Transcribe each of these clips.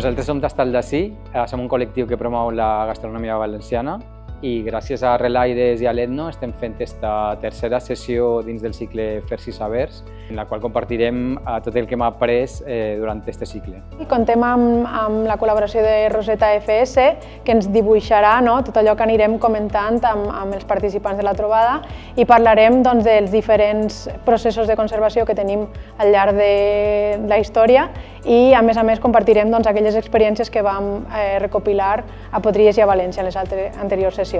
Nosaltres som d'Estal d'Ací, som un col·lectiu que promou la gastronomia valenciana i gràcies a Relaides i a l'Etno estem fent esta tercera sessió dins del cicle Fers i Sabers, en la qual compartirem tot el que hem après durant aquest cicle. Contem amb la col·laboració de Rosetta FS, que ens dibuixarà tot allò que anirem comentant amb els participants de la trobada i parlarem dels diferents processos de conservació que tenim al llarg de la història i, a més, compartirem aquelles experiències que vam recopilar a Potries i a València en les anteriors sessions.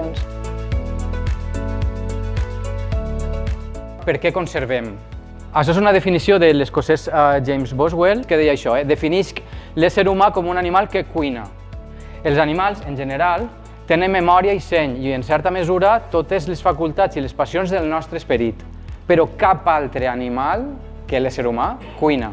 Per què conservem? Això és una definició de l'escocès James Boswell, que deia això, definisc l'ésser humà com un animal que cuina. Els animals, en general, tenen memòria i seny i, en certa mesura, totes les facultats i les passions del nostre esperit. Però cap altre animal que l'ésser humà cuina.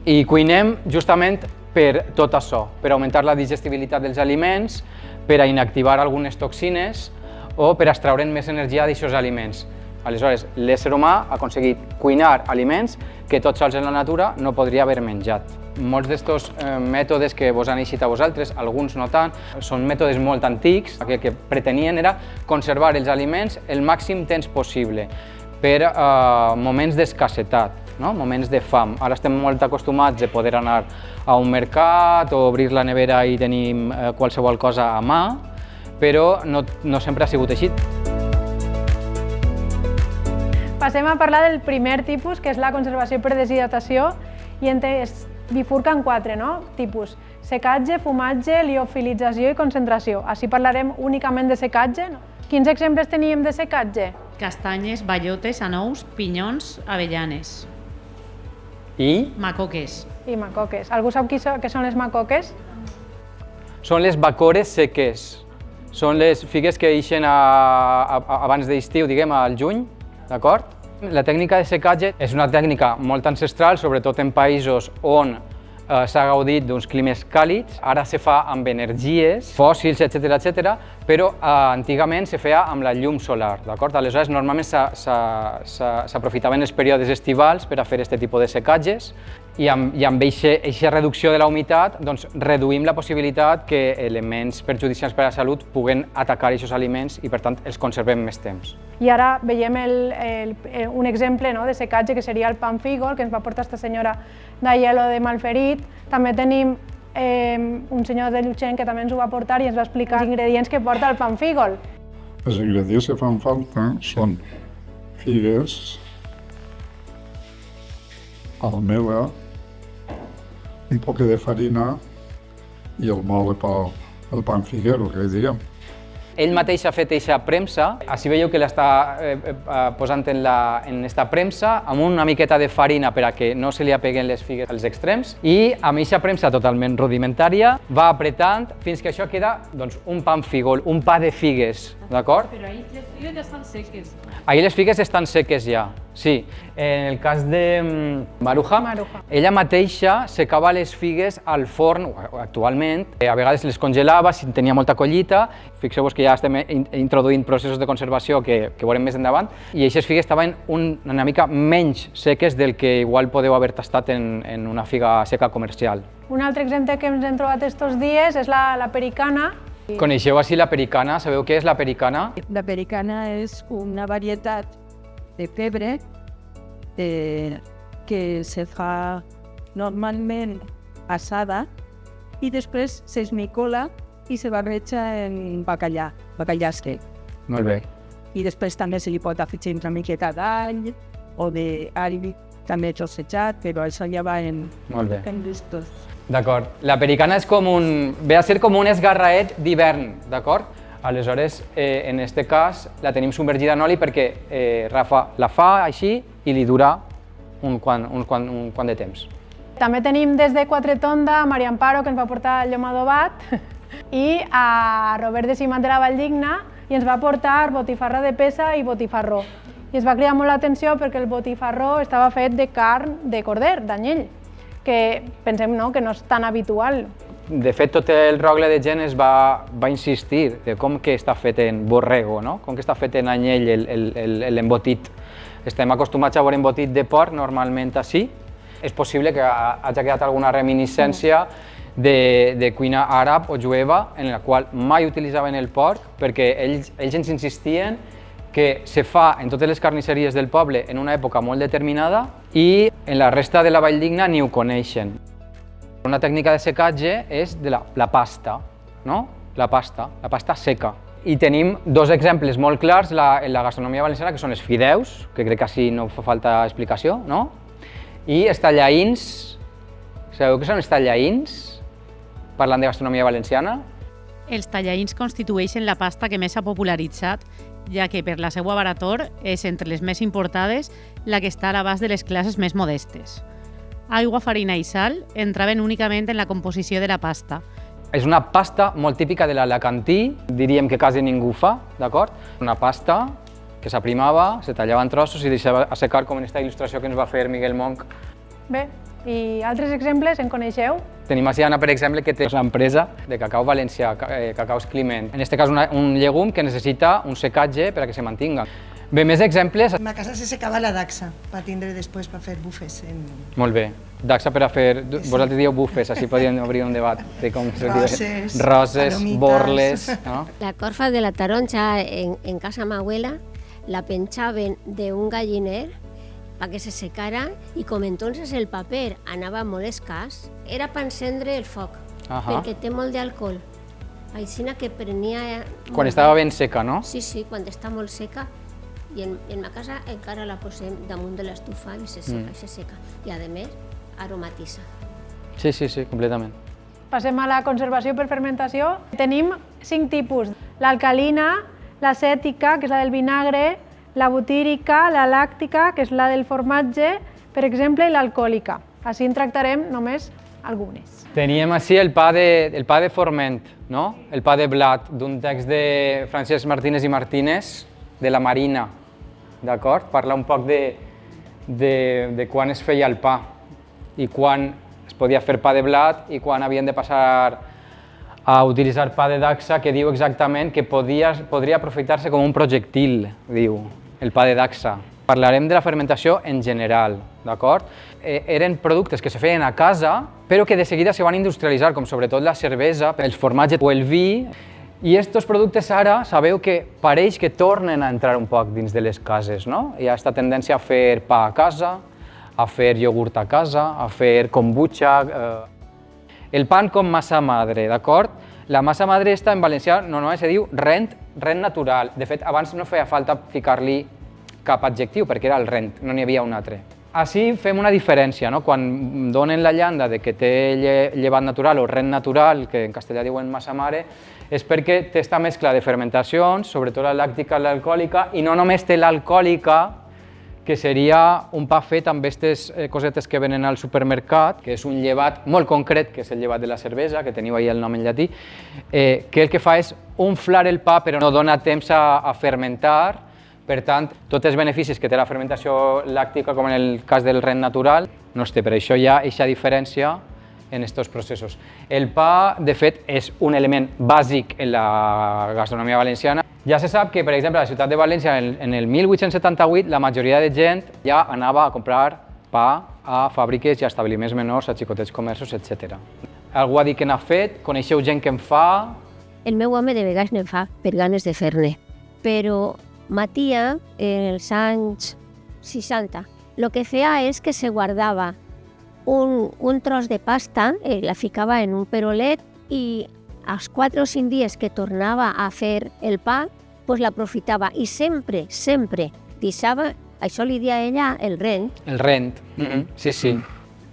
I cuinem justament per tot això, per augmentar la digestibilitat dels aliments, per a inactivar algunes toxines o per extraure'n més energia d'aixòs aliments. Aleshores, l'ésser humà ha aconseguit cuinar aliments que tot sols en la natura no podria haver menjat. Molts d'aquests mètodes que vos han eixit a vosaltres, alguns no tant, són mètodes molt antics. El que pretenien era conservar els aliments el màxim temps possible per moments d'escassetat, moments de fam. Ara estem molt acostumats a poder anar a un mercat o obrir la nevera i tenim qualsevol cosa a mà, però no sempre ha sigut així. Passem a parlar del primer tipus, que és la conservació per deshidratació, i es bifurca en quatre tipus: secatge, fumatge, liofilització i concentració. Així parlarem únicament de secatge. Quins exemples teníem de secatge? Castanyes, bellotes, anous, pinyons, avellanes. I? Macoques. I macoques. Algú sap què són les macoques? Són les bacores seques. Són les figues que ixen abans d'estiu, diguem, al juny, d'acord? La tècnica de secatge és una tècnica molt ancestral, sobretot en països on s'ha gaudit d'uns climes càlids. Ara se fa amb energies fòssils, etc., però antigament se feia amb la llum solar, d'acord? Aleshores, normalment s'aprofitaven els períodes estivals per a fer aquest tipus de secatges i amb aquesta reducció de la humitat reduïm la possibilitat que elements perjudicials per a la salut puguen atacar aquests aliments i, per tant, els conservem més temps. I ara veiem un exemple de secatge que seria el panfígol, que ens va portar aquesta senyora d'Aielo de Malferit. També tenim un senyor de Llutxent que també ens ho va portar i ens va explicar els ingredients que porta el panfígol. Els ingredients que fan falta són figues, almela, un poc de farina i el mole pel panfiguero, que diguem. Ell mateix ha fet aquesta premsa, així veieu que l'està posant en aquesta premsa amb una miqueta de farina per a que no se li apeguen les figues als extrems i amb aquesta premsa totalment rudimentària va apretant fins que això queda un panfígol, un pa de figues, d'acord? Però ahí les figues ja estan seques. Ahí les figues estan seques ja, sí. En el cas de Maruja, ella mateixa secava les figues al forn, actualment. A vegades les congelava si tenia molta collita. Fixeu-vos que ja estem introduint processos de conservació que veurem més endavant. I aquestes figues estaven una mica menys seques del que igual podeu haver tastat en una figa seca comercial. Un altre exemple que ens hem trobat estos dies és la pericana. Coneixeu així la pericana? Sabeu què és la pericana? La pericana és una varietat de pebre que se fa normalment assada i després s'esmicola i se barreja en bacallà sec. Molt bé. I després també se li pot afegir una miqueta d'all o d'all també trossejat, però això ja va en gustos. D'acord. La pericana ve a ser com un esgarraet d'hivern, d'acord? Aleshores, en aquest cas, la tenim submergida en oli perquè Rafa la fa així i li dura un quant de temps. També tenim des de Quatretonda a Maria Amparo, que ens va portar el llom adobat, i a Robert de Simat de la Valldigna, i ens va portar botifarra de pesa i botifarró. I ens va cridar molt l'atenció perquè el botifarró estava fet de carn de corder, d'anyell, que pensem que no és tan habitual. De fet, tot el rogle de gent es va insistir de com que està fet en borrego, com que està fet en anyell l'embotit. Estem acostumats a veure embotit de porc normalment així. És possible que hagi quedat alguna reminiscència de cuina àrab o jueva en la qual mai utilitzaven el porc perquè ells ens insistien que se fa en totes les carnisseries del poble en una època molt determinada i en la resta de la Valldigna ni ho coneixen. Una tècnica de secatge és de la pasta, no? La pasta seca. I tenim dos exemples molt clars en la gastronomia valenciana, que són els fideus, que crec que així no fa falta explicació, no? I els tallaïns. Sabeu què són els tallaïns? Parlant de gastronomia valenciana. Els tallaïns constitueixen la pasta que més s'ha popularitzat, ja que per la seva barator és entre les més importades la que està a l'abast de les classes més modestes. Aigua, farina i sal entraven únicament en la composició de la pasta. És una pasta molt típica de l'alacantí, diríem que quasi ningú fa, d'acord? Una pasta que s'aprimava, se tallava en trossos i deixava assecar com en aquesta il·lustració que ens va fer Miguel Monch. Bé, i altres exemples en coneixeu? Tenim a Siana, per exemple, que té una empresa de cacau valencià, Cacaus Climent. En aquest cas, un llegum que necessita un secatge per a que se mantinga. Bé, més exemples. En ma casa se secava la daxa, per tindre després per fer bufes. Molt bé. Daxa per a fer... Vosaltres dieu bufes, així podríem obrir un debat de com se Roses, roses, palomitas. borles... No? La corfa de la taronja en casa de mi abuela la penjaven d'un galliner perquè se secara i com entonces el paper anava molt escàs, era per encendre el foc, perquè té molt d'alcohol. Així que prenia... Quan estava ben seca, no? Sí, sí, quan està molt seca. I en ma casa encara la posem damunt de l'estufa i se seca, i se seca. I a més, aromatitza. Sí, sí, sí, completament. Passem a la conservació per fermentació. Tenim 5 tipus. L'alcalina, l'acètica, que és la del vinagre, la butírica, la làctica, que és la del formatge, per exemple, i l'alcohòlica. Així en tractarem només algunes. Teníem així el pa de forment, no? El pa de blat, d'un text de Francesc Martínez i Martínez, de la Marina, d'acord? Parla un poc de quan es feia el pa i quan es podia fer pa de blat i quan havien de passar a utilitzar pa de daxa, que diu exactament que podria aprofitar-se com un projectil, diu, el pa de daxa. Parlarem de la fermentació en general, d'acord? Eren productes que se feien a casa, però que de seguida se van industrialitzar, com sobretot la cervesa, el formatge o el vi. I aquests productes ara sabeu que pareix que tornen a entrar un poc dins de les cases, no? Hi ha aquesta tendència a fer pa a casa, a fer iogurt a casa, a fer kombucha. El pan com massa madre, d'acord? La massa madre esta en valencià normalment se diu rent natural. De fet, abans no feia falta ficar-li cap adjectiu perquè era el rent, no n'hi havia un altre. Així fem una diferència, no? Quan donen la llanda de que té llevat natural o rent natural, que en castellà diuen massa mare, és perquè té aquesta mescla de fermentacions, sobretot la làctica i l'alcohòlica, i no només té l'alcohòlica, que seria un pa fet amb aquestes cosetes que venen al supermercat, que és un llevat molt concret, que és el llevat de la cervesa, que teniu ahí el nom en llatí, que el que fa és unflar el pa però no dona temps a fermentar. Per tant, tots els beneficis que té la fermentació làctica, com en el cas del rent natural, no es té. Per això hi ha aquesta diferència en aquests processos. El pa, de fet, és un element bàsic en la gastronomia valenciana. Ja se sap que, per exemple, a la ciutat de València, en el 1878, la majoria de gent ja anava a comprar pa a fàbriques i a establiments menors, a xicotets comerços, etc. Algú ha dit que n'ha fet? Coneixeu gent que en fa? El meu home de vegades ne fa per ganes de fer-ne, però ma tia, els anys 60, el que feia és que se guardava un tros de pasta, la ficava en un perolet i als 4 o 5 dies que tornava a fer el pa, doncs l'aprofitava i sempre deixava, això li dia a ella, el rent. El rent, sí, sí.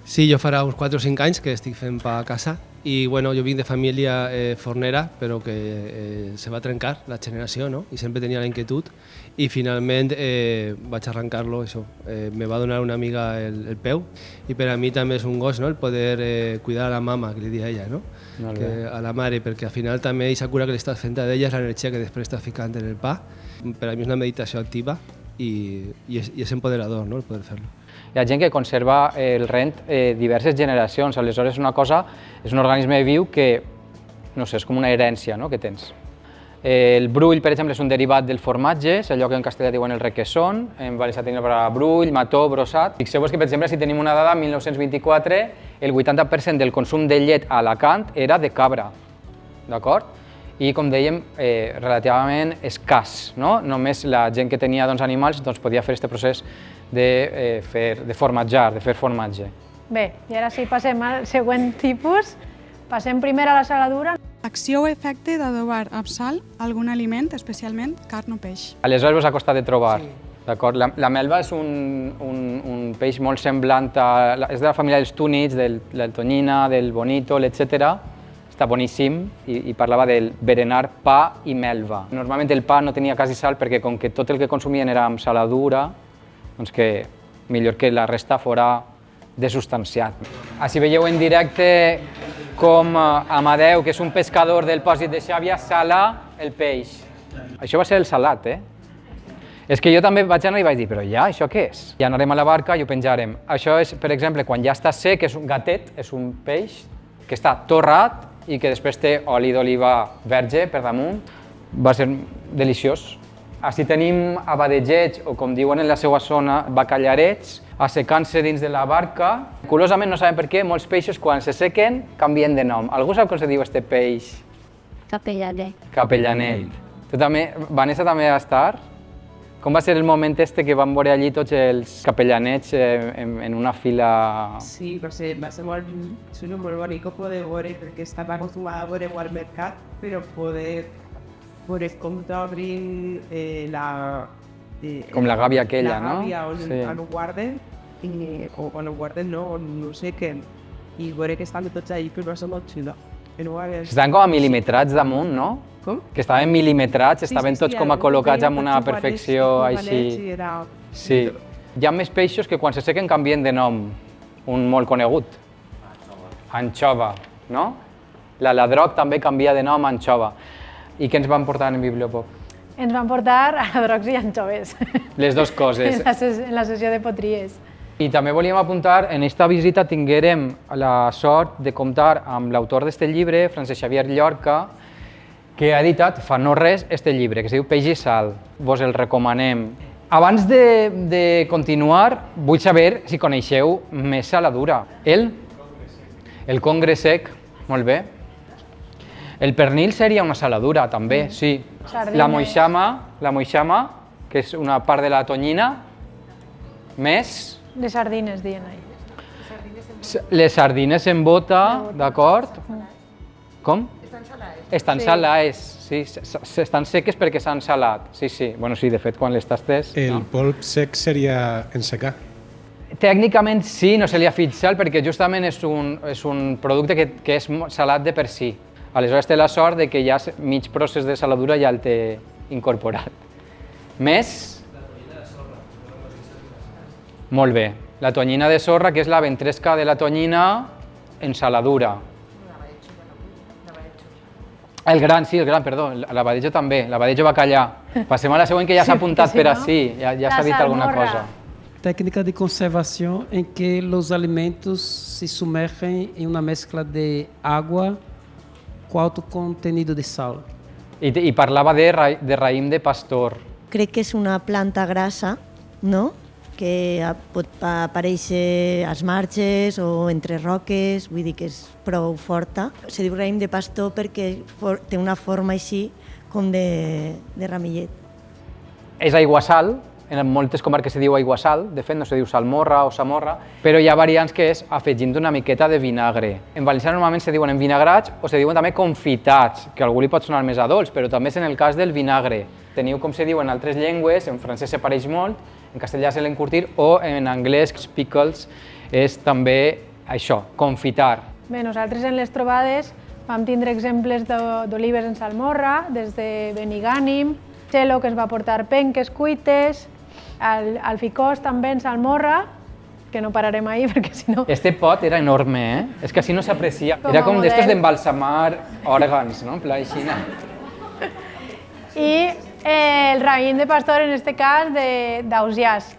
Sí, jo farà uns 4 o 5 anys que estic fent pa a casa i bueno, jo vinc de família fornera, però que se va trencar la generació, no? I sempre tenia la inquietud i finalment vaig arrencar-lo, això. Me va donar una amiga el peu i per a mi també és un goig, no? El poder cuidar a la mama, que li diu ella, no? A la mare, perquè al final també aquesta cura que li estàs fent a ella és l'energia que després estàs ficant en el pa. Per a mi és una meditació activa i és empoderador, no? El poder fer-lo. Hi ha gent que conserva el rent diverses generacions, aleshores una cosa és un organisme viu que, no sé, és com una herència, no?, que tens. El brull, per exemple, és un derivat del formatge, és allò que en castellà diuen el requesón, en valencià tenim la paraula brull, mató, brossat. Fixeu-vos que, per exemple, si tenim una dada, en 1924, el 80% del consum de llet a Alacant era de cabra, d'acord? I, com dèiem, relativament escàs, no? Només la gent que tenia animals podia fer aquest procés de formatjar, de fer formatge. Bé, i ara sí, passem al següent tipus. Passem primer a la saladura. Acció o efecte d'adobar amb sal algun aliment, especialment carn o peix. Aleshores us ha costat de trobar, d'acord? La melva és un peix molt semblant és de la família dels túnids, de la tonyina, del bonito, etc. Està boníssim i parlava del berenar pa i melva. Normalment el pa no tenia quasi sal perquè com que tot el que consumien era amb saladura, doncs que millor que la resta fora desustanciat. Així veieu en directe com Amadeu, que és un pescador del pòsit de Xàbia, sala el peix. Això va ser el salat, És que jo també vaig anar i vaig dir, però ja, això què és? Ja anarem a la barca i ho penjarem. Això és, per exemple, quan ja està sec, és un gatet, és un peix que està torrat i que després té oli d'oliva verge per damunt. Va ser deliciós. Així tenim abadegets, o com diuen en la seva zona, bacallarets, assecant-se dins de la barca. Curiosament, no sabem per què, molts peixos quan se sequen canvien de nom. Algú sap com se diu este peix? Capellanet. Capellanet. Tu també, Vanessa, també vas estar? Com va ser el moment que vam veure allí tots els capellanets en una fila? Sí, va ser molt bonic poder veure, perquè estava acostumada a veure al mercat, però poder com t'obrin com la gàbia aquella, no? La gàbia on ho guarden, o on ho guarden no, on ho sequen, i veure que estan tots allà, però va ser molt xulo. Estaven com a mil·limetrats damunt, no? Com? Que estaven mil·limetrats, estaven tots com a col·locats amb una perfecció així. Sí. Hi ha més peixos que quan se sequen canvien de nom, un molt conegut. Anxova, no? La ladroc també canvia de nom a anxova. I què ens van portar en Bibliopop? Ens van portar a ladrocs i anxoves. Les dues coses. En la sessió de potries. I també volíem apuntar, en aquesta visita tinguérem la sort de comptar amb l'autor d'aquest llibre, Francesc Xavier Llorca, que ha editat fa no res aquest llibre, que es diu Peix i Sal. Vos el recomanem. Abans de continuar, vull saber si coneixeu més saladura. El congre sec, molt bé. El pernil seria una saladura, també, sí. La moixama, que és una part de la tonyina, més... Les sardines, diuen ahí. Les sardines en bota, d'acord? Com? Estan salades, sí. Estan seques perquè s'han salat, sí, sí. Bueno, sí, de fet, quan les tastes... El polp sec seria ensecar. Tècnicament sí, no se li ha fet sal perquè justament és un producte que és salat de per si. Aleshores té la sort de que ja mig procés de saladura ja el té incorporat. Més? Molt bé. La tonyina de sorra, que és la ventresca de la tonyina en saladura. El gran, perdó, l'abadejo també, l'abadejo bacallà. Passem a la següent, que ja s'ha apuntat per ací, ja s'ha dit alguna cosa. Técnica de conservación en que los alimentos se sumergen en una mezcla de agua con alto contenido de sal. I parlava de raïm de pastor. Crec que és una planta grassa, no?, que pot aparèixer als marges o entre roques, vull dir que és prou forta. Se diu raïm de pastor perquè té una forma així com de ramillet. És aiguasal, en moltes comarques se diu aiguasal, de fet no se diu salmorra o samorra, però hi ha variants que és afegint una miqueta de vinagre. En valencià normalment se diuen envinagrats o se diuen també confitats, que a algú li pot sonar més a dolç, però també és en el cas del vinagre. Teniu com se diu en altres llengües, en francès se pareix molt, en castellà és l'encurtir, o en anglès, pickles, és també això, confitar. Bé, nosaltres en les trobades vam tindre exemples d'olives en salmorra, des de Benigànim, Xelo, que ens va portar penques cuites, al ficós també en salmorra, que no pararem ahir perquè si no... Este pot era enorme, És que així no s'aprecia. Era com d'estos d'embalsamar òrgans, no? En pla així. I el raïm de pastor, en aquest cas, d'ausiàs.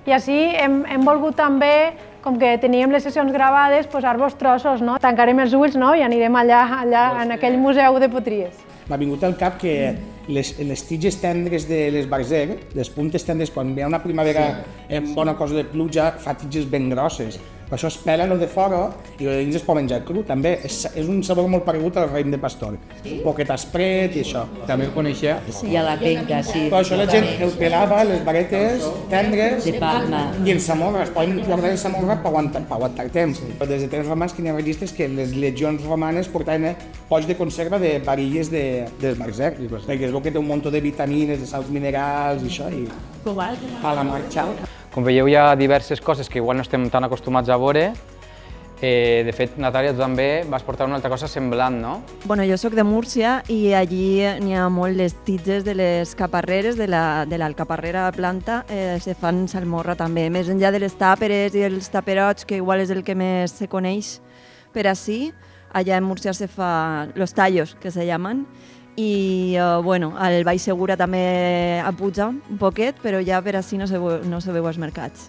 I així hem volgut també com que teníem les sessions gravades, posar-vos trossos, no? Tancarem els ulls, no? I anirem allà en aquell museu de potries. M'ha vingut al cap que les tiges tendres de les Barzer, les puntes tendres, quan ve una primavera amb bona cosa de pluja, fa tiges ben grosses. Per això es pelen el de fora i el de dins es pot menjar cru. També és un sabor molt paregut al raïm de pastor. Un poquet espret i això. També ho coneixia? Sí, a la penca, sí. Però això la gent el pelava, les varetes tendres de palma. I en samorra, es poden guardar en samorra per aguantar temps. Però des de temps romans que n'hi ha registres que les legions romanes portaven polls de conserva de varilles dels Barzer, perquè és el que té un munt de vitamines, de sals minerals i això, i a la marxa. Com veieu, hi ha diverses coses que igual no estem tan acostumats a veure. De fet, Natàlia, tu també vas portar una altra cosa semblant, no? Bueno, jo sóc de Múrcia i allí n'hi ha molt les tiges de les caparreres, de l'alcaparrera planta, se fan salmorra també. Més enllà de les tàperes i els taperots, que igual és el que més se coneix per ací, allà en Múrcia se fa los tallos, que se llaman, i bueno, al Baix Segura també apuja un poquet, però ja per ací no se veu als mercats.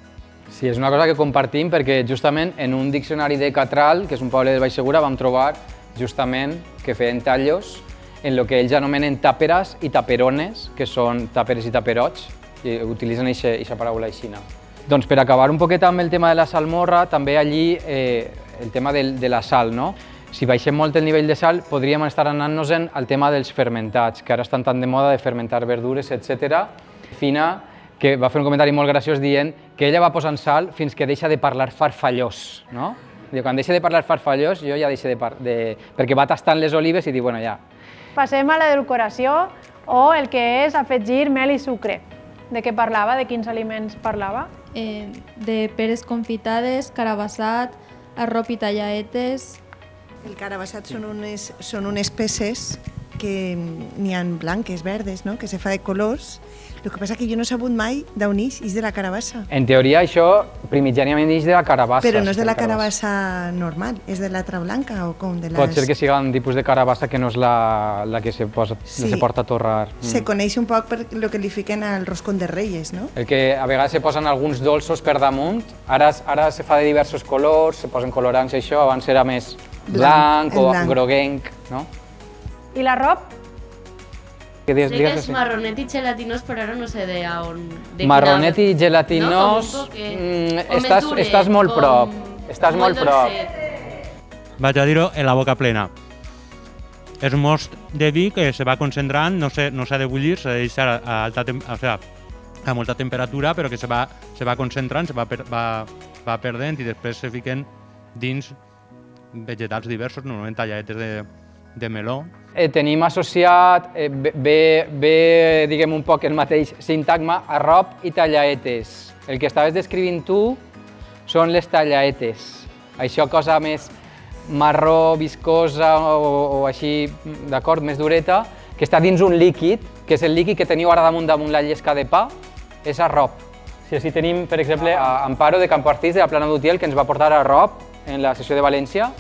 Sí, és una cosa que compartim perquè justament en un diccionari de Catral, que és un poble del Baix Segura, vam trobar justament que feien tallos en el que ells anomenen tàperes i taperones, que són tàperes i taperots, i utilitzen aquesta paraula així. Doncs per acabar un poquet amb el tema de la salmorra, també allí el tema de la sal, no? Si baixem molt el nivell de sal, podríem estar anant-nos-en al tema dels fermentats, que ara estan tan de moda de fermentar verdures, etc. Fina, que va fer un comentari molt graciós dient que ella va posant sal fins que deixa de parlar farfallós, no? Quan deixa de parlar farfallós, jo ja deixo perquè va tastant les olives i diu, bueno, ja. Passem a l'edulcoració, o el que és afegir mel i sucre. De què parlava? De quins aliments parlava? De peres confitades, carabassat, arrop i tallaetes. El carabassat són unes peces que n'hi ha blanques, verdes, no? Que se fa de colors. El que passa és que jo no he sabut mai d'on és de la carabassa. En teoria això primigèniament és de la carabassa. Però no és de la carabassa normal, és de l'altra blanca o com? Pot ser que sigui un tipus de carabassa que no és la que se porta a torrar. Se coneix un poc per el que li fiquen al roscón de Reyes, no? El que a vegades se posen alguns dolços per damunt, ara se fa de diversos colors, se posen colorants i això, abans era més blanc o groguenc, no? I l'arrop? Sé que és marronet i gelatinós, però ara no sé d'on... Marronet i gelatinós... Estàs molt prop. Estàs molt prop. Vaig a dir-ho en la boca plena. És most de vi que se va concentrant, no s'ha de bullir, s'ha de deixar a molta temperatura, però que se va concentrant, se va perdent i després se fiquen dins vegetals diversos, normalment talladetes de meló. Tenim associat, diguem un poc el mateix sintagma, arrop i tallaetes. El que estaves descrivint tu són les tallaetes. Això cosa més marró, viscosa o així, d'acord, més dureta, que està dins un líquid, que és el líquid que teniu ara damunt la llesca de pa, és arrop. Si així tenim, per exemple, Amparo de Campoartís, de la Plana d'Utiel, que ens va portar arrop en la sessió de València.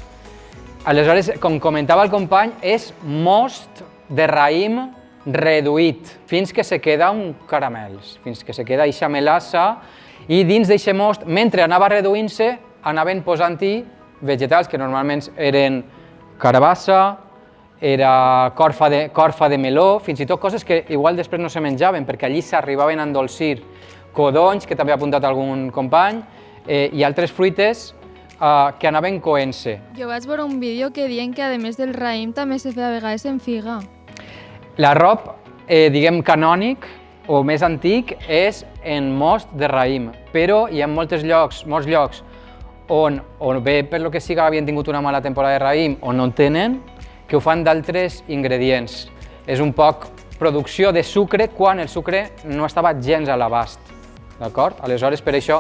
Aleshores, com comentava el company, és most de raïm reduït, fins que se queda un caramels, fins que se queda eixa melassa, i dins d'eixe most, mentre anava reduint-se, anaven posant-hi vegetals que normalment eren carabassa, era corfa de meló, fins i tot coses que igual després no se menjaven, perquè allí s'arribaven a endolcir codonys, que també ha apuntat algun company, i altres fruites que anaven coent-se. Jo vaig veure un vídeo que diuen que a més del raïm també se feia a vegades en figa. L'arrop, diguem, canònic o més antic és en most de raïm, però hi ha molts llocs on bé per lo que siga havien tingut una mala temporada de raïm o no en tenen, que ho fan d'altres ingredients. És un poc producció de sucre quan el sucre no estava gens a l'abast, d'acord? Aleshores, per això,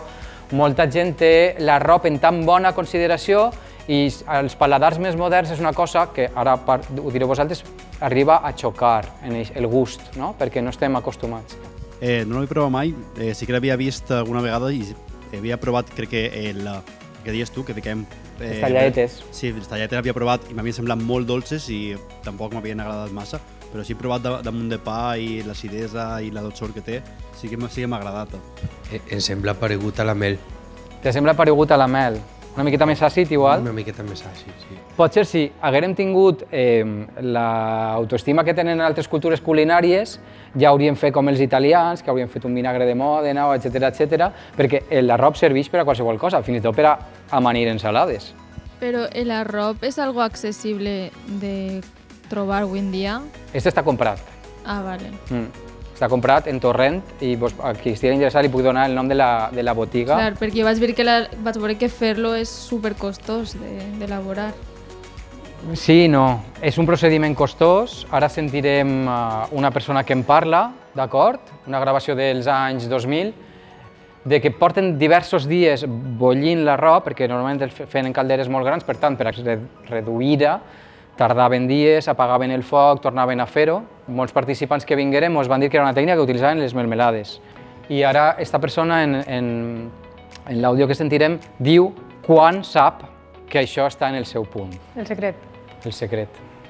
molta gent té l'arrop en tan bona consideració i als paladars més moderns és una cosa que, ara ho direu vosaltres, arriba a xocar en el gust, no? Perquè no estem acostumats. No l'he provat mai, sí que l'havia vist alguna vegada i havia provat, crec que el que dius tu, que fiquem... Les talladetes. Sí, les talladetes havia provat i m'havien semblat molt dolces i tampoc m'havien agradat massa, però sí he provat damunt de pa i l'acidesa i la dolçor que té, sí que m'ha agradat. Em sembla paregut a la mel. T'assembla paregut a la mel? Una miqueta més àcid, igual? Una miqueta més àcid, sí. Potser si haguérem tingut l'autoestima que tenen altres cultures culinàries, ja hauríem fet com els italians, que haurien fet un vinagre de Mòdena, etcètera, perquè l'arrop serveix per a qualsevol cosa, fins i tot per a amanir ensalades. Pero el arroz es algo accesible de trobar hoy en día. Este està comprat. Ah, vale. Està comprat en torrent i a qui estigui interessat li puc donar el nom de la botiga. Clar, perquè vaig veure que fer-lo és supercostós d'elaborar. Sí, no. És un procediment costós. Ara sentirem una persona que en parla, d'acord? Una gravació dels anys 2000, de que porten diversos dies bullint l'arròs, perquè normalment el feien en calderes molt grans, per tant, per reduir-la, tardaven dies, apagaven el foc, tornaven a fer-ho. Molts participants que vingueren ens van dir que era una tècnica que utilitzaven les melmelades. I ara esta persona, en l'àudio que sentirem, diu quan sap que això està en el seu punt. El secret. El secret.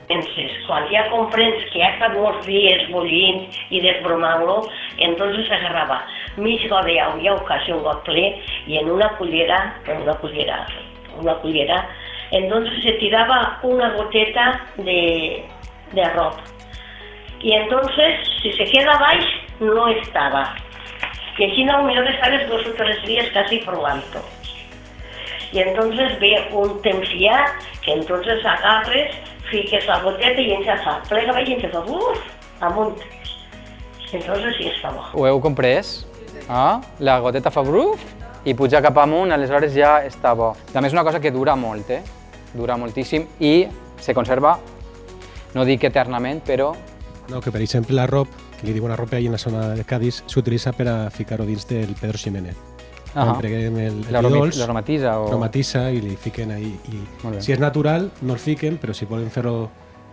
Quan ja comprens que ha estat molts dies bullint i desbromant-lo, entonces agarrava mig got d'aigua o quasi un got ple y en una cullera, entonces se tiraba una goteta de arroz. Y entonces, si se queda baix, no estaba. Y aquí no, millor estaves 2 o 3 días casi probando. Y entonces ve un temps ja que entonces agarres, fiques la goteta i ja fa, plega baix i ja fa, amunt. Entonces sí està bo. Ho heu comprès? La goteta fa bruf i puja cap amunt, aleshores ja està bo. També és una cosa que dura molt, dura moltíssim i se conserva, no dic eternament, però... No, que per exemple l'arrop, que li diuen arrop ahí en la zona de Cádiz, s'utilitza per a ficar-ho dins del Pedro Ximénez. Empreguem el dolç, l'aromatissa i li fiquen ahí. Si és natural, no el fiquen, però si volen fer-ho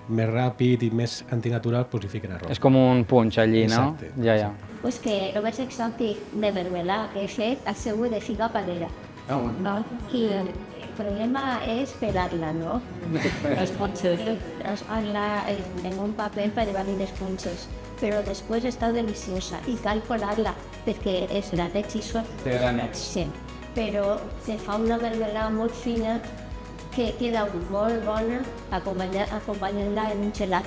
més ràpid i més antinatural, doncs li fiquen arrop. És com un punx allí, no? Exacte. Ja. Pues que lo més exòtic de mermelada que he fet ha sigut de figa palera. I el problema és pelar-la, no? Els punxos. En un paper per llevar-li les punxos. Però després està deliciosa i cal colar-la perquè és granet i suat. Sí, però se fa una mermelada molt fina que queda molt bona acompanyant-la en un gelat.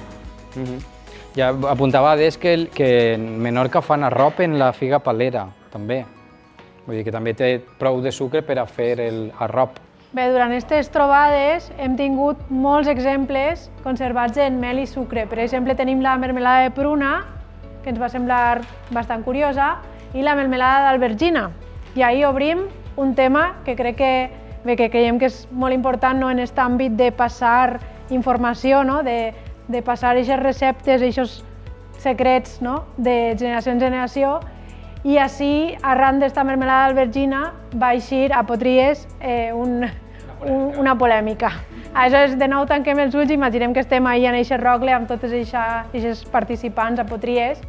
Ja apuntava que en Menorca fan arrop en la figa palera, també. Vull dir que també té prou de sucre per a fer l'arrop. Bé, durant aquestes trobades hem tingut molts exemples conservats en mel i sucre. Per exemple, tenim la mermelada de pruna, que ens va semblar bastant curiosa, i la mermelada d'albergina. I ahir obrim un tema que crec que creiem que és molt important en aquest àmbit de passar informació, de passar aquestes receptes, aquests secrets de generació en generació. I així, arran d'esta mermelada d'albergina, va eixir a Potries una polèmica. Aleshores, de nou tanquem els ulls i imaginem que estem ahir en aquest rogle amb tots aquests participants a Potries.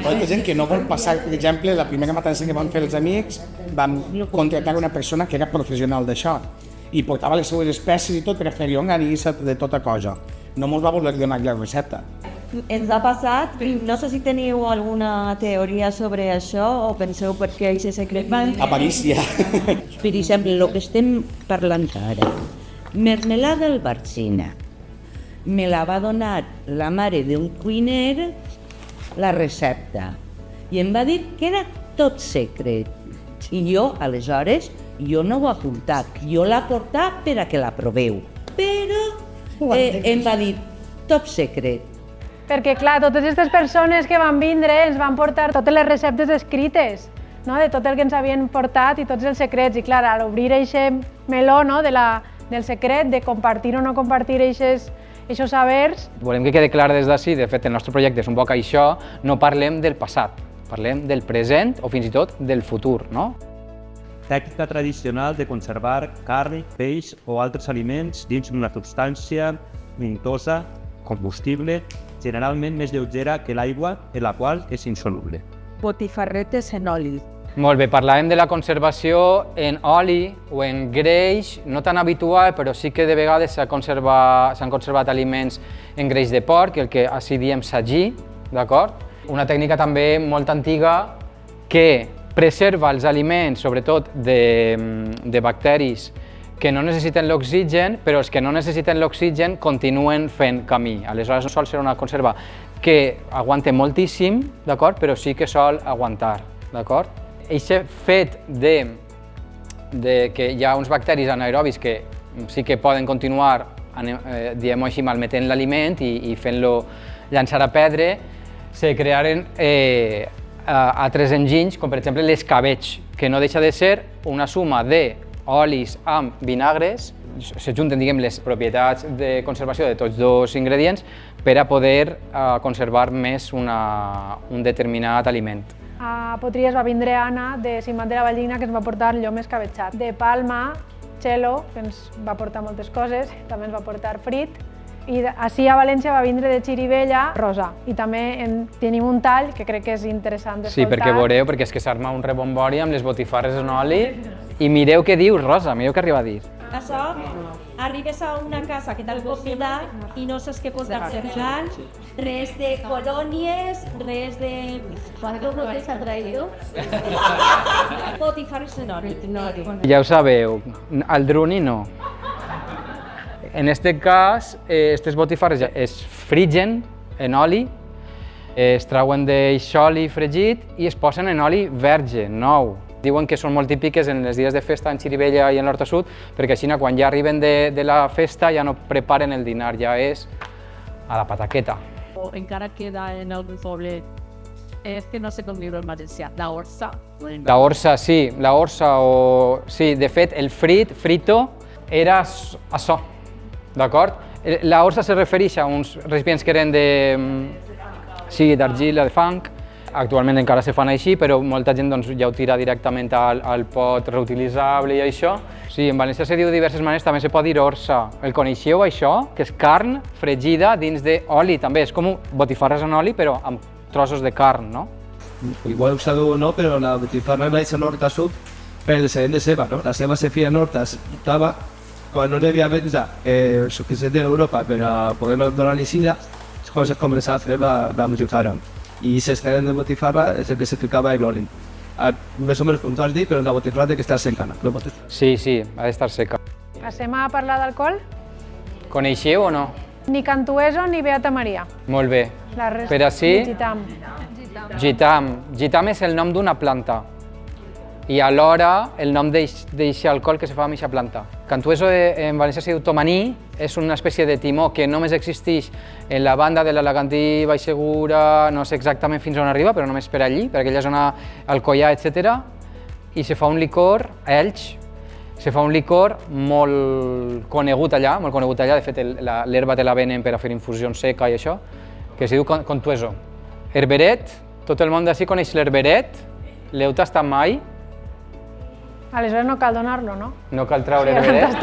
Molta gent que no vol passar, per exemple, la primera matança que vam fer els amics, vam contractar una persona que era professional d'això i portava les seues espècies i tot per a fer llonganissa de tota cosa. No ens va voler donar la recepta. Ens ha passat, no sé si teniu alguna teoria sobre això o penseu per què aquest secret van... Avarícia. Per exemple, el que estem parlant ara, mermelada d'albergina, me la va donar la mare d'un cuiner la recepta i em va dir que era tot secret. I jo, aleshores, no ho he apuntat, jo l'he portat per a que la proveu, però em va dir top secret. Perquè, clar, totes aquestes persones que van vindre ens van portar totes les receptes escrites, de tot el que ens havien portat i tots els secrets. I, clar, a l'obrir aquest meló del secret, de compartir o no compartir aquests sabers... Volem que quede clar des d'ací, de fet, el nostre projecte és un poc això, no parlem del passat, parlem del present o fins i tot del futur, no? Tècnica tradicional de conservar carn, peix o altres aliments dins una substància untosa, combustible, generalment més lleugera que l'aigua, en la qual és insoluble. Botifarretes en oli. Molt bé, parlàvem de la conservació en oli o en greix, no tan habitual, però sí que de vegades s'han conservat aliments en greix de porc, el que així diem sagí, d'acord? Una tècnica també molt antiga que preserva els aliments, sobretot de bacteris que no necessiten l'oxigen, però els que no necessiten l'oxigen continuen fent camí. Aleshores no sol ser una conserva que aguante moltíssim, d'acord? Però sí que sol aguantar, d'acord? Aquest fet de que hi ha uns bacteris anaerobis que sí que poden continuar, diguem-ho així, malmetent l'aliment i fent-lo llançar a perdre, se crearen altres enginys, com per exemple l'escabetx, que no deixa de ser una suma d'olis amb vinagres, se junten, diguem, les propietats de conservació de tots dos ingredients per a poder conservar més un determinat aliment. A Potries va vindre Anna de Cimat de la Valldigna, que ens va portar llom escabetxat. De Palma, Txelo, que ens va portar moltes coses, també ens va portar frit. I així a València va vindre de Xirivella, Rosa. I també tenim un tall que crec que és interessant d'escoltar. Sí, perquè veureu, perquè és que s'arma un rebombori amb les botifarres en oli. I mireu què diu Rosa, mireu què arriba a dir. Això, arribes a una casa que t'han convidat i no saps què posar cercant, res de colònies, res de... ¿Cuánto no te has traído? Botifarres en oli. Ja ho sabeu, el druni no. En este cas, aquestes botifarres es frigen en oli, es trauen d'aquest oli fregit i es posen en oli verge, nou. Diuen que són molt típiques en els dies de festa en Xirivella i en l'Horta Sud, perquè així quan ja arriben de la festa ja no preparen el dinar, ja és a la pataqueta. Encara queda en algun poble, és que no sé com dir-ho en valencià, la orsa. La orsa, sí, la orsa o... Sí, de fet, el frito, era això, d'acord? La orsa se refereix a uns recipients que eren d'argila, de fang. Actualment encara se fan així, però molta gent ja ho tira directament al pot reutilitzable i això. Sí, en valencià se diu de diverses maneres, també se pot dir orsa. El coneixeu, això? Que és carn fregida dins d'oli, també. És com botifarres en oli, però amb trossos de carn, no? Igual ho sabeu o no, però la botifarra neix a l'Horta Sud per descendent de ceba, no? La ceba se feia en horta, s'estava, quan no hi havia venda suficient d'Europa per a poder donar l'icida, quan es començava a fer la botifarra. I s'estenen de botifarra és el que se ficava en l'oli. Més o menys com tu has dit, però la botifarra té que estar seca. Sí, sí, ha d'estar seca. Passem a parlar d'alcohol? Coneixeu o no? Ni Cantueso ni Beata Maria. Molt bé. Per ací, Gitam. Gitam és el nom d'una planta i alhora el nom d'aquest alcohol que se fa amb aquesta planta. Cantueso en valencià se diu tomaní, és una espècie de timó que només existeix en la banda de l'Alacantí, Vallsegura, no sé exactament fins on arriba, però només per allí, per aquella zona, Alcoià, etc. I se fa un licor, a Elx, se fa un licor molt conegut allà, de fet l'herba te la venen per a fer infusió seca i això, que se diu Cantueso. Herberet, tot el món d'ací coneix l'herberet, l'heu tastat mai? Aleshores no cal donar-lo, no? No cal treure herberet?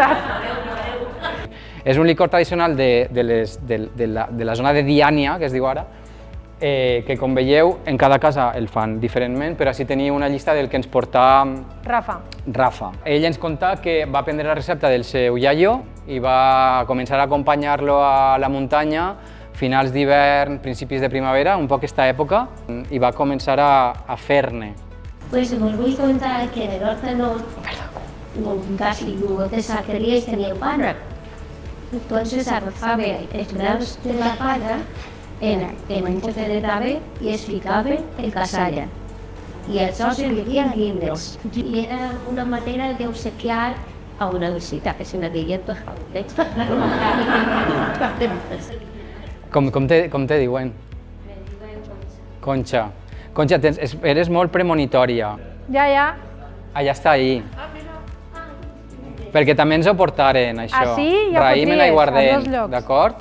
És un licor tradicional de la zona de Diània, que es diu ara, que com veieu en cada casa el fan diferentment, però així teniu una llista del que ens portà Rafa. Ell ens contà que va prendre la recepta del seu iaio i va començar a acompanyar-lo a la muntanya finals d'hivern, principis de primavera, un poc aquesta època, i va començar a fer-ne. Pues os voy a contar que en el norte casi no te sacaríais tenía pana. Entonces arrojaba els grans de la pana en un pote de rave i es ficava en casalla. I això serviria guindes. I era una manera d'obsequiar a una visita, que se la deia tot. Com te diuen? Conxa. Conxa, eres molt premonitòria. Ja. Allà està ahí. Perquè també ens ho portaren, això. Ah, sí? Ja raïm en aiguardent, d'acord?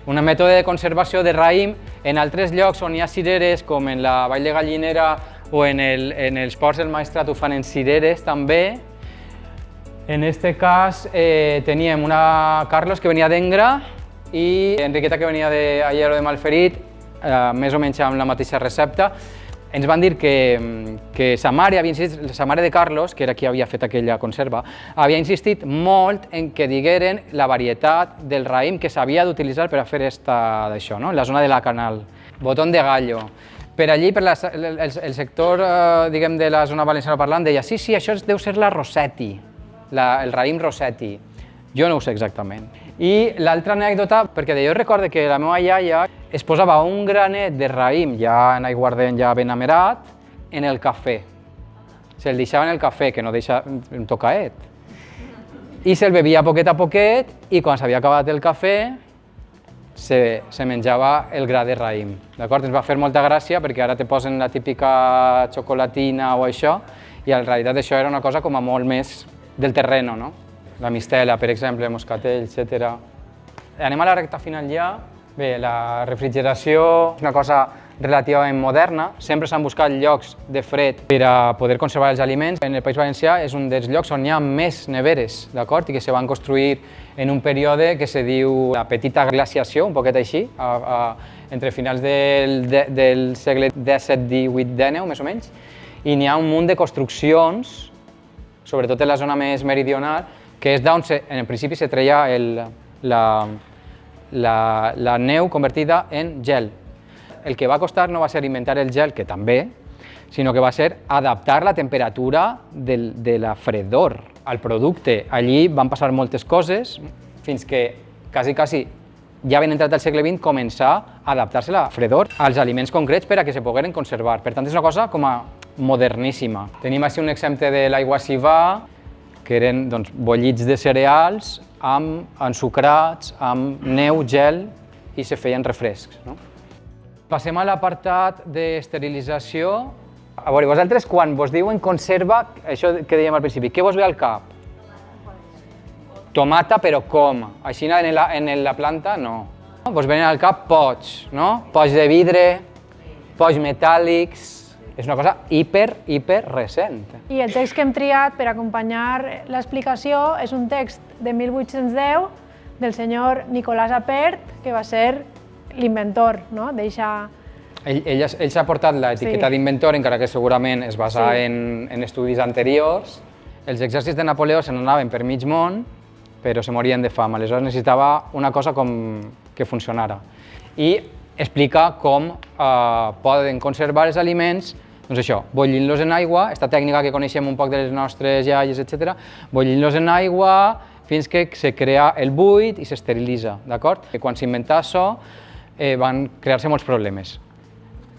Un mètode de conservació de raïm en altres llocs on hi ha cireres, com en la Vall de Gallinera o en els ports del Maestrat ho fan en cireres també. En este cas teníem una Carlos que venia d'Engra i Enriqueta que venia d'Aiero de Malferit, més o menys amb la mateixa recepta. Ens van dir que sa mare de Carlos, que era qui havia fet aquella conserva, havia insistit molt en que digueren la varietat del raïm que s'havia d'utilitzar per a fer d'això, no? En la zona de la Canal. Botón de gallo. Per allí, per el sector diguem, de la zona valenciana parlant, deia sí, això deu ser la Rossetti, el raïm Rossetti. Jo no ho sé exactament. I l'altra anècdota, perquè jo recordo que la meva iaia es posava un granet de raïm, ja en aiguardent, ja ben amerat, en el cafè. Se'l deixava en el cafè, que no deixa un tocaet. I se'l bevia poquet a poquet, i quan s'havia acabat el cafè, se menjava el gra de raïm. D'acord? Ens va fer molta gràcia, perquè ara te posen la típica xocolatina o això, i en realitat això era una cosa com a molt més del terreno, no? La mistela, per exemple, moscatell, etc. Anem a la recta final ja. Bé, la refrigeració és una cosa relativament moderna. Sempre s'han buscat llocs de fred per a poder conservar els aliments. En el País Valencià és un dels llocs on hi ha més neveres, d'acord? I que se van construir en un període que se diu la petita glaciació, un poquet així, entre finals del segle XVII, XVIII, XIX, més o menys. I n'hi ha un munt de construccions, sobretot en la zona més meridional, que és d'on en principi se treia la neu convertida en gel. El que va costar no va ser inventar el gel, que també, sinó que va ser adaptar la temperatura de la fredor al producte. Allí van passar moltes coses fins que quasi ja ben entrat al segle XX començar a adaptar-se la fredor als aliments concrets per a que se pogueren conservar. Per tant, és una cosa com a moderníssima. Tenim així un exemple de l'aigua civà, que eren bollits de cereals ensucrats, amb neu, gel, i se feien refrescs. Passem a l'apartat d'esterilització. A veure, vosaltres quan vos diuen conserva, això que dèiem al principi, què vos ve al cap? Tomata, però com? Així en la planta, no. Vos venen al cap pots, no? Pots de vidre, pots metàl·lics. És una cosa hiper recent. I el text que hem triat per acompanyar l'explicació és un text de 1810 del senyor Nicolás Appert, que va ser l'inventor d'eixa... Ell s'ha portat l'etiqueta d'inventor, encara que segurament es basa en estudis anteriors. Els exèrcits de Napoleó se n'anaven per mig món, però se morien de fam. Aleshores necessitava una cosa que funcionara. I explica com poden conservar els aliments, doncs això, bollint-los en aigua, aquesta tècnica que coneixem un poc de les nostres iaies, etc., bollint-los en aigua fins que se crea el buit i s'esterilitza, d'acord? Quan s'inventà això van crear-se molts problemes.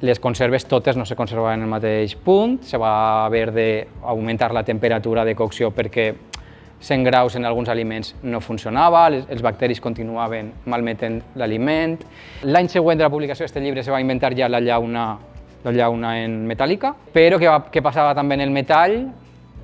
Les conserves totes no se conservaven en el mateix punt, se va haver d'augmentar la temperatura de cocció perquè 100 graus en alguns aliments no funcionava, els bacteris continuaven malmetent l'aliment. L'any següent de la publicació d'aquest llibre se va inventar ja la llauna en metàl·lica, però què passava també en el metall?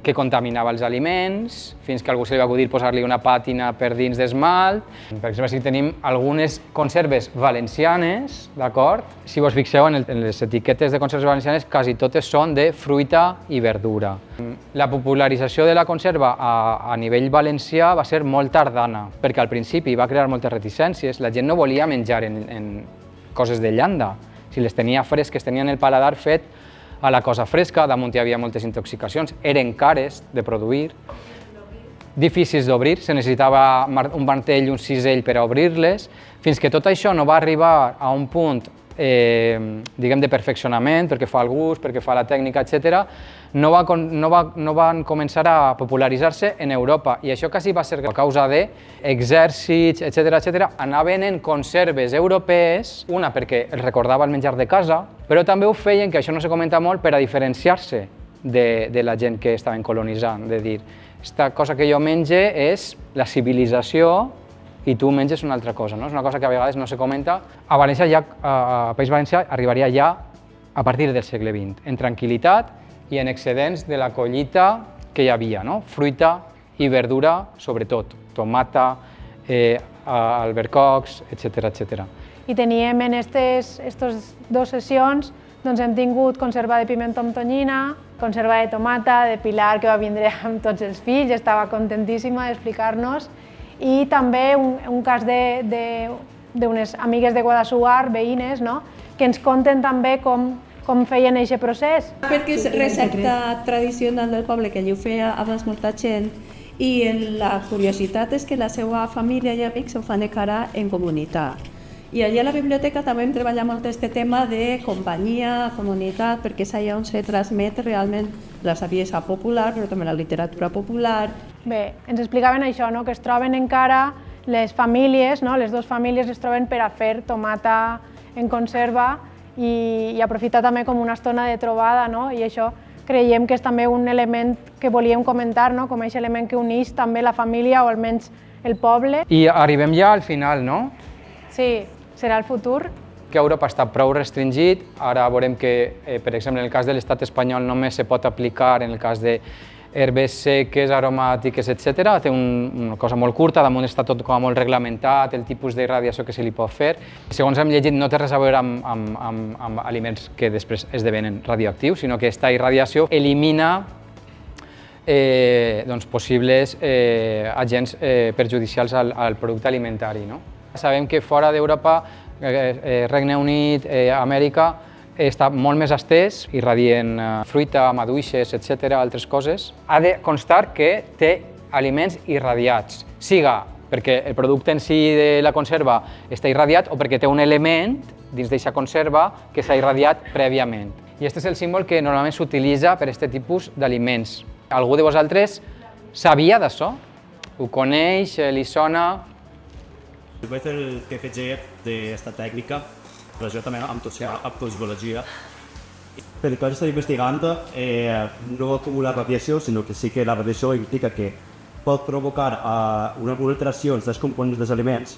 Que contaminava els aliments, fins que a algú se li va acudir posar-li una pàtina per dins d'esmalt. Per exemple, si tenim algunes conserves valencianes, d'acord? Si vos fixeu en les etiquetes de conserves valencianes, quasi totes són de fruita i verdura. La popularització de la conserva a nivell valencià va ser molt tardana, perquè al principi va crear moltes reticències, la gent no volia menjar en coses de llanda. Si les tenia fresques, tenien el paladar fet a la cosa fresca, damunt hi havia moltes intoxicacions, eren cares de produir, difícils d'obrir, se necessitava un martell i un cisell per a obrir-les, fins que tot això no va arribar a un punt diguem de perfeccionament, perquè fa el gust, perquè fa la tècnica, etc., no van començar a popularitzar-se en Europa. I això quasi va ser a causa d'exèrcits, etc., anaven en conserves europees, una perquè els recordava el menjar de casa, però també ho feien, que això no se comenta molt, per a diferenciar-se de la gent que estaven colonitzant, de dir, aquesta cosa que jo menge és la civilització i tu menges una altra cosa, no? És una cosa que a vegades no se comenta. A València, a País Valencià, arribaria ja a partir del segle XX, en tranquil·litat i en excedents de la collita que hi havia, no? Fruita i verdura, sobretot, tomata, albercocs, etc. I teníem en aquestes dues sessions, doncs hem tingut conserva de pimentó amb tonyina, conserva de tomata, de Pilar, que va vindre amb tots els fills, estava contentíssima d'explicar-nos, i també un cas d'unes amigues de Guadassuar, veïnes, que ens conten també com feien aquest procés. Perquè és recepta tradicional del poble, que allí ho feia abans molta gent, i la curiositat és que la seva família i amics ho fan encara en comunitat. I allà a la biblioteca també hem treballat molt aquest tema de companyia, comunitat, perquè és allà on se transmet realment la saviesa popular, però també la literatura popular. Bé, ens explicaven això, no? Que es troben encara les famílies, no? Les dues famílies es troben per a fer tomata en conserva i aprofitar també com una estona de trobada, no? I això creiem que és també un element que volíem comentar, no? Com aquest element que uneix també la família o almenys el poble. I arribem ja al final, no? Sí, serà el futur. Que Europa està prou restringit, ara veurem que, per exemple, en el cas de l'estat espanyol només se pot aplicar en el cas de herbes seques, aromàtiques, etc. Té una cosa molt curta, damunt està tot com molt reglamentat, el tipus de radiació que se li pot fer. Segons hem llegit, no té res a veure amb aliments que després esdevenen radioactius, sinó que aquesta irradiació elimina possibles agents perjudicials al producte alimentari. Sabem que fora d'Europa, Regne Unit, Amèrica, està molt més estès, irradien fruita, maduixes, etc., altres coses. Ha de constar que té aliments irradiats, siga perquè el producte en si de la conserva està irradiat o perquè té un element dins d'aquesta conserva que s'ha irradiat prèviament. I aquest és el símbol que normalment s'utilitza per a aquest tipus d'aliments. Algú de vosaltres sabia d'això? Ho coneix? Li sona? Vaig fer el TFG d'aquesta tècnica, però jo també amb toxicologia. Per el que estic investigant, no acumula radiació, sinó que sí que la radiació implica que pot provocar unes alteracions dels components dels aliments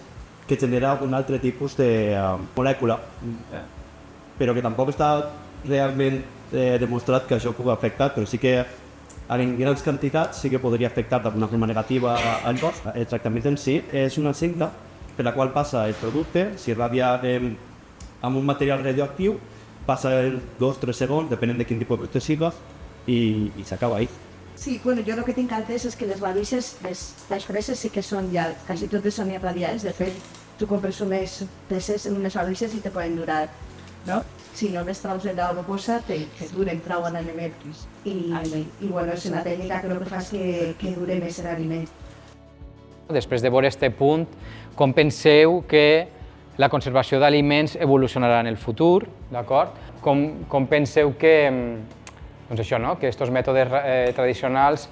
que genera un altre tipus de molècula, però que tampoc està realment demostrat que això pugui afectar, però sí que en grans quantitats sí que podria afectar d'alguna forma negativa al cos. El tractament en si és una cinta per la qual passa el producte, s'irradia amb un material radioactiu, passa 2 o 3 segons, depenent de quin tipus de producte siga, i s'acaba ahí. Sí, bueno, jo el que tinc entès és que les maduixes, les freses sí que són ja, quasi totes són irradiades. De fet, tu compres unes peces en unes maduixes i te poden durar, no? Si només traus el d'aigua posa, te duren prou en aliment. I bueno, és una tècnica que el que fa és que dure més l'aliment. Després de veure aquest punt, com penseu que la conservació d'aliments evolucionarà en el futur, d'acord? Com penseu que, doncs això, no? Que aquests mètodes tradicionals,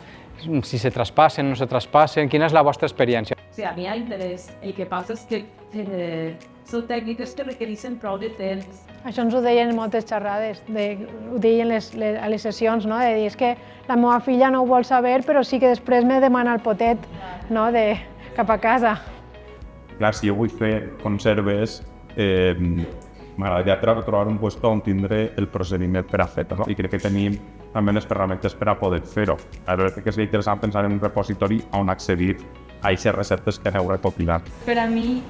si se traspassen o no se traspassen, quina és la vostra experiència? Sí, a mi hi ha interès. El que passa és que són tècniques que requereixen prou de temps. Això ens ho deien en moltes xerrades, ho deien a les sessions, no? De dir, és que la meva filla no ho vol saber, però sí que després me demana el potet, no? Cap a casa. Clar, si jo vull fer conserves, m'agradaria trobar un lloc on tindré el procediment per a fer-ho, i crec que tenim també les ferramentes per a poder fer-ho. Crec que és interessant pensar en un repositori on accedir a aquestes receptes que aneu recopilant. Per a mi,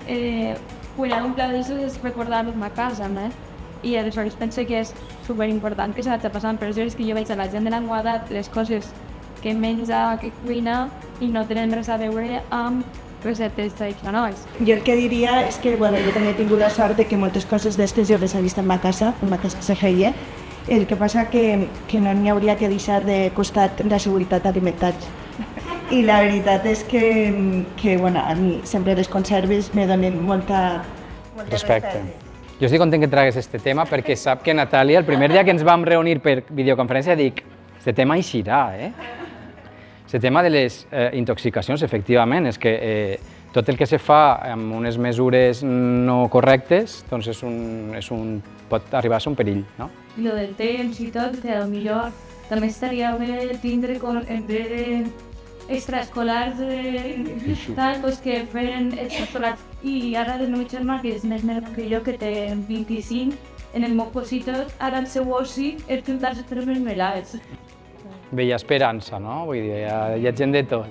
cuinar un plat d'això és recordar-me a casa, no? I aleshores penso que és superimportant que s'ha de passar, però és que jo veig a la gent de l'enguada les coses que menja, que cuina, i no tenen res a veure amb receptes tradicionals. Jo el que diria és que bueno, jo també he tingut la sort de que moltes coses d'aquestes jo les he vist en ma casa se feia. El que passa que no n'hi hauria que deixar de costat la seguretat alimentària. I la veritat és que bueno, a mi sempre les conserves me donen molta respecte. Jo estic content que tragues aquest tema perquè sap que Natàlia, el primer dia que ens vam reunir per videoconferència, dic, aquest tema eixirà, Aquest tema de les intoxicacions, efectivament, és que tot el que se fa amb unes mesures no correctes doncs pot arribar a ser un perill, no? I el del temps i tot, potser també estaria bé tindre extraescolars que feren extraescolars. I ara el meu germà, que és més menor que jo, que té 25, en el meu cosito, ara el seu oci és pintar-se per mermelades. Bella esperanza, ¿no? Vull dir, hi ha gent de tot.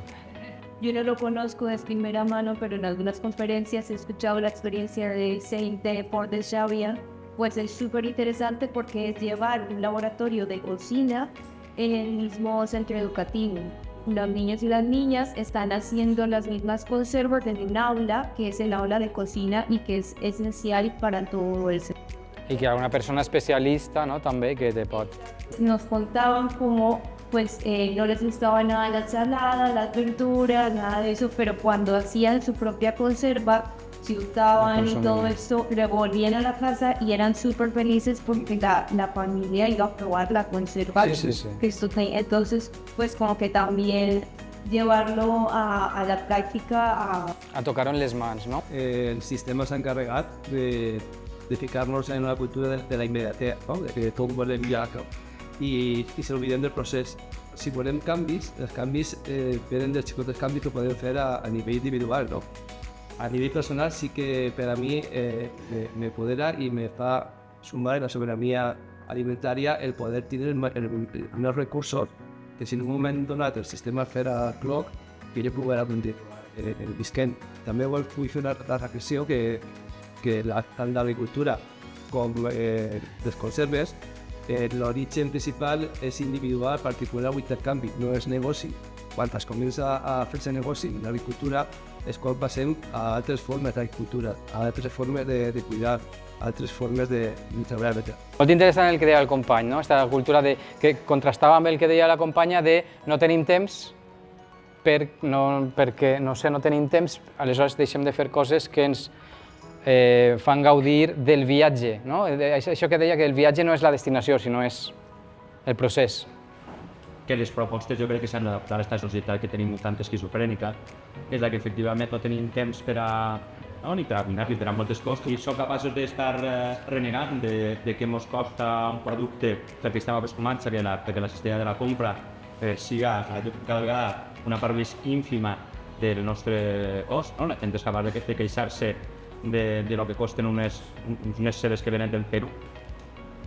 Yo no lo conozco de primera mano, pero en algunas conferencias he escuchado la experiencia de Saint Port de Xàbia. Pues es súper interesante porque es llevar un laboratorio de cocina en el mismo centro educativo. Los niños y las niñas están haciendo las mismas conservas en un aula, que es el aula de cocina y que es esencial para todo el sector. Y que hay una persona especialista, ¿no? También que te pot. Nos contaban cómo no les gustaba nada la ensalada, las verduras, nada de eso, pero cuando hacían su propia conserva, disfrutaban y todo esto, luego volvían a la casa y eran súper felices porque la familia iba a probar la conserva. Entonces, pues como que también llevarlo a la práctica. A tocar-ho en les mans, no? El sistema s'ha encarregat de ficar-nos en una cultura de la immediatez, no? De que tot volem ja, i s'olvidem del procés. Si volem canvis, els canvis venen dels xicots canvis que podem fer a nivell individual, no? A nivell personal sí que per a mi m'empodera i me fa sumar en la sobirania alimentària el poder tenir els recursos que si en un moment donat el sistema farà cloc, que jo pugui continuar visquent. També vull fer una reflexió que tant l'agricultura com les conserves, l'origen principal és individual, particular o intercanvi, no és negoci. Quan es comença a fer-se negoci en l'agricultura és quan passem a altres formes d'agricultura, a altres formes de cuidar, a altres formes de treballar. Molt interessant el que deia el company, no? Aquesta cultura que contrastava amb el que deia la companya de no tenim temps perquè no tenim temps, aleshores deixem de fer coses que ens fan gaudir del viatge, no? Això que deia que el viatge no és la destinació, sinó és el procés. Que les propostes jo crec que s'han d'adaptar a aquesta societat que tenim tan esquizofrènica, és la que efectivament no tenim temps ni per a cuinar ni per a moltes coses, i som capaços d'estar renegant de que ens costa un producte perquè estem acostumats perquè la cistella de la compra siga cada vegada una part més ínfima del nostre cost. La gent és capaç de queixar-se de lo que costen unes cebes que venen del Perú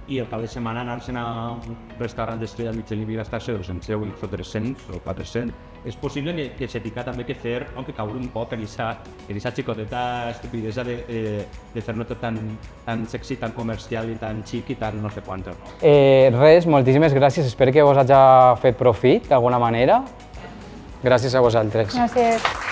i al cap de setmana anar-se'n a un restaurant d'estrella Michelin i gastar-se 200 euros o 300 o 400. És possible que s'etica també que fer, que caure un poc en aquesta xicoteta estupidesa de fer-no tot tan sexy, tan comercial i tan xic i tan no sé quant. Res, moltíssimes gràcies. Espero que vos hagi fet profit d'alguna manera. Gràcies a vosaltres. Gràcies.